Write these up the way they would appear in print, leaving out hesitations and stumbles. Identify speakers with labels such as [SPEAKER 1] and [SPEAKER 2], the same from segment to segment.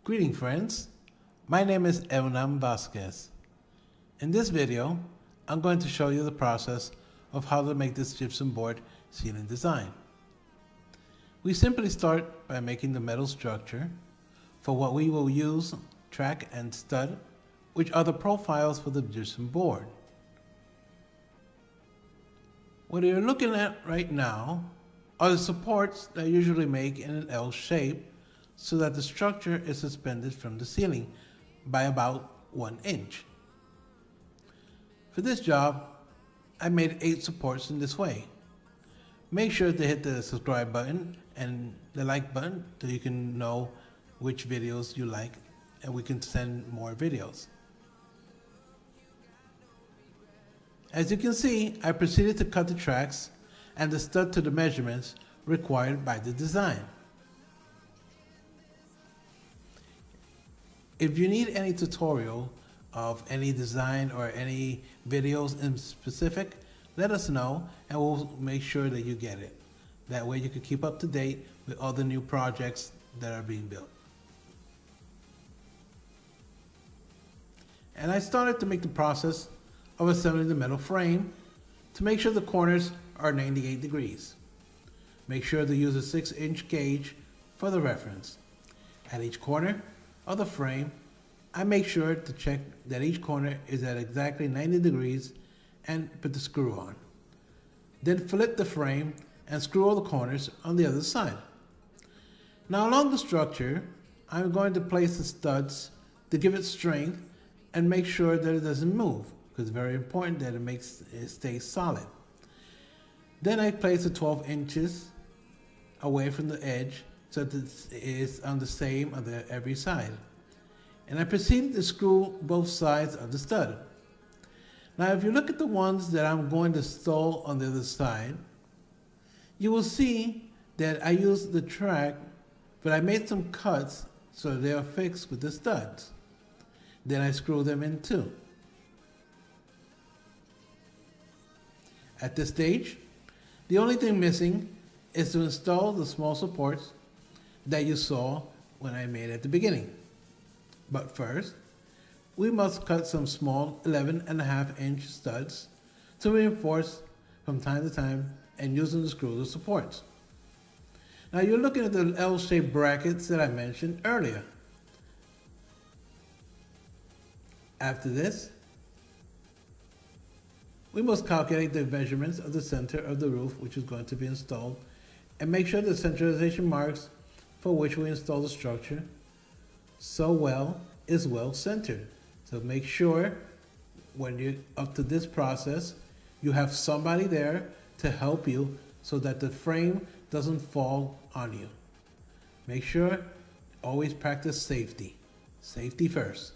[SPEAKER 1] Greeting friends, my name is Evan Vasquez. In this video, I'm going to show you the process of how to make this gypsum board ceiling design. We simply start by making the metal structure for what we will use track and stud, which are the profiles for the gypsum board. What you're looking at right now are the supports that I usually make in an L shape so that the structure is suspended from the ceiling by about 1 inch. For this job, I made 8 supports in this way. Make sure to hit the subscribe button and the like button so you can know which videos you like and we can send more videos. As you can see, I proceeded to cut the tracks and the stud to the measurements required by the design. If you need any tutorial of any design or any videos in specific, let us know and we'll make sure that you get it. That way you can keep up to date with all the new projects that are being built. And I started to make the process of assembling the metal frame to make sure the corners are 98 degrees. Make sure to use a 6-inch gauge for the reference. At each corner of the frame, I make sure to check that each corner is at exactly 90 degrees and put the screw on. Then flip the frame and screw all the corners on the other side. Now along the structure, I'm going to place the studs to give it strength and make sure that it doesn't move, because it's very important that it stays solid. Then I place it 12 inches away from the edge so that it is on the same on every side. And I proceeded to screw both sides of the stud. Now if you look at the ones that I'm going to install on the other side, you will see that I used the track, but I made some cuts so they are fixed with the studs. Then I screw them in too. At this stage, the only thing missing is to install the small supports that you saw when I made at the beginning. But first, we must cut some small 11.5-inch studs to reinforce from time to time and use them to screw the supports. Now you're looking at the L-shaped brackets that I mentioned earlier. After this, we must calculate the measurements of the center of the roof which is going to be installed and make sure the centralization marks for which we install the structure is well centered. So make sure when you're up to this process, you have somebody there to help you so that the frame doesn't fall on you. Make sure, always practice safety. Safety first.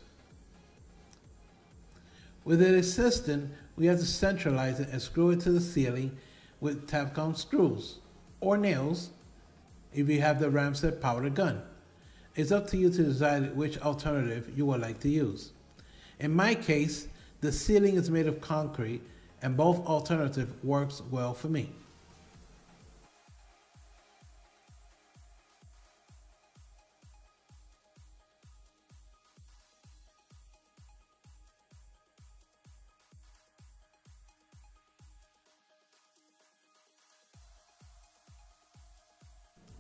[SPEAKER 1] With an assistant, we have to centralize it and screw it to the ceiling with Tapcon screws or nails if you have the Ramset powder gun. It's up to you to decide which alternative you would like to use. In my case, the ceiling is made of concrete and both alternative works well for me.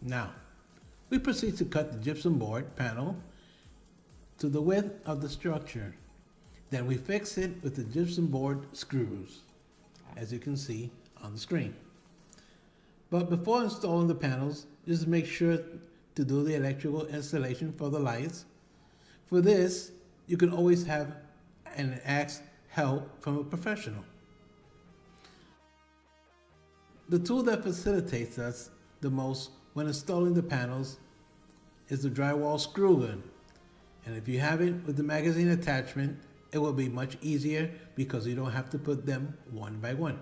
[SPEAKER 1] Now, we proceed to cut the gypsum board panel to the width of the structure. Then we fix it with the gypsum board screws, as you can see on the screen. But before installing the panels, just make sure to do the electrical installation for the lights. For this, you can always have and ask help from a professional. The tool that facilitates us the most when installing the panels is the drywall screw gun. And if you have it with the magazine attachment, it will be much easier because you don't have to put them one by one.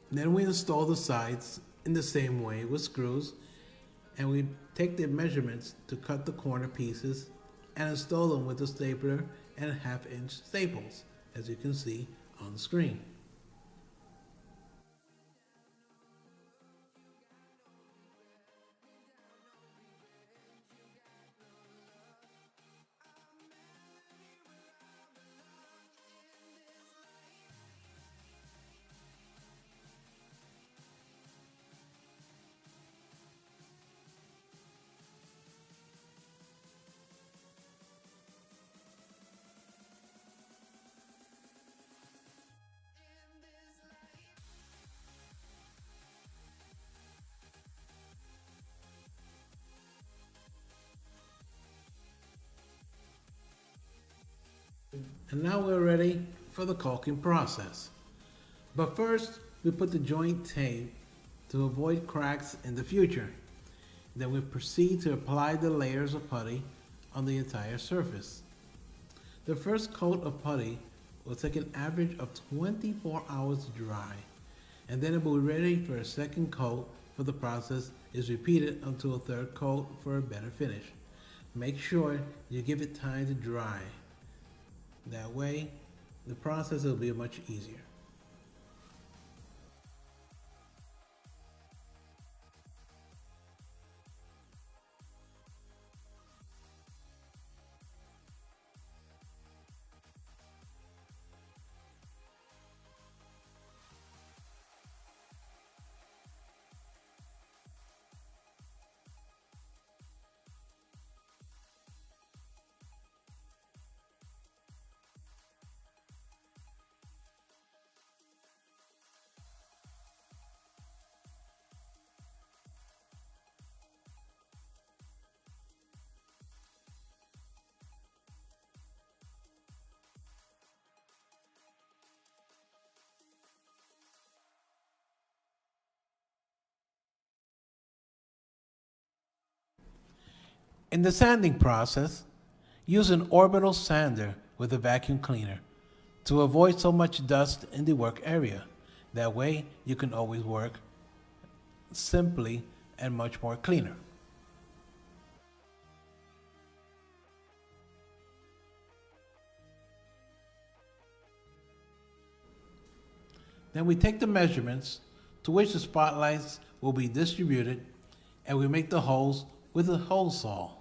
[SPEAKER 1] Then we install the sides in the same way with screws, and we take the measurements to cut the corner pieces and install them with the stapler and 1/2-inch staples, as you can see on the screen. And now we're ready for the caulking process. But first, we put the joint tape to avoid cracks in the future. Then we proceed to apply the layers of putty on the entire surface. The first coat of putty will take an average of 24 hours to dry, and then it will be ready for a second coat. For the process is repeated until a third coat for a better finish. Make sure you give it time to dry. That way, the process will be much easier. In the sanding process, use an orbital sander with a vacuum cleaner to avoid so much dust in the work area. That way, you can always work simply and much more cleaner. Then we take the measurements to which the spotlights will be distributed, and we make the holes with a hole saw.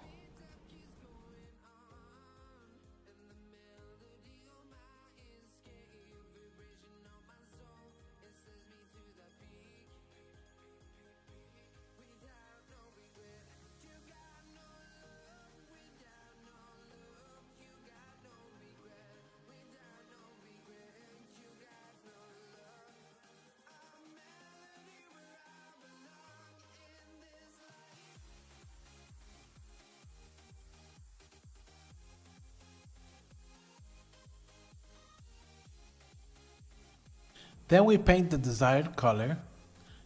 [SPEAKER 1] Then we paint the desired color.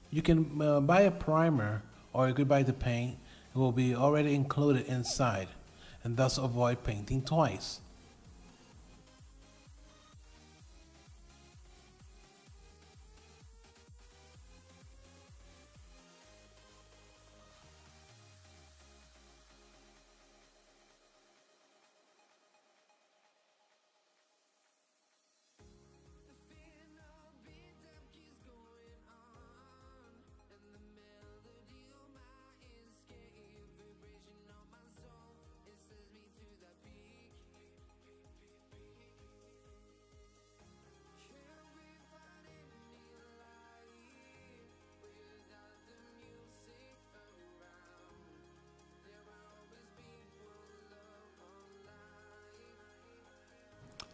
[SPEAKER 1] You can buy a primer, or you could buy the paint. It will be already included inside, and thus avoid painting twice.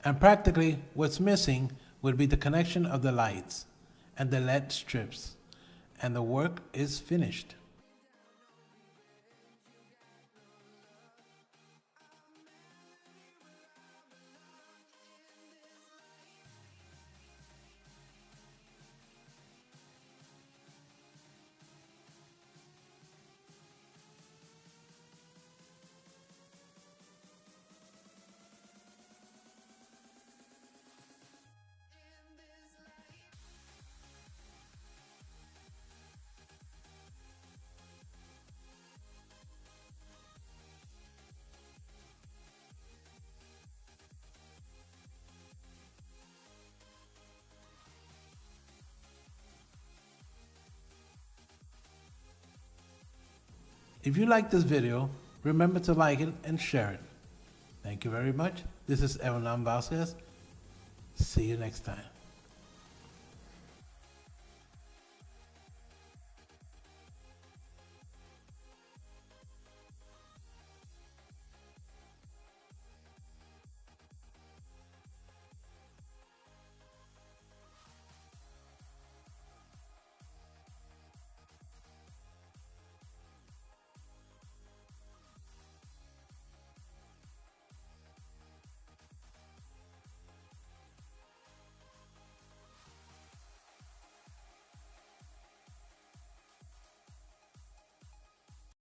[SPEAKER 1] And practically what's missing would be the connection of the lights and the LED strips, and the work is finished. If you like this video, remember to like it and share it. Thank you very much. This is Evelyn Vasquez. See you next time.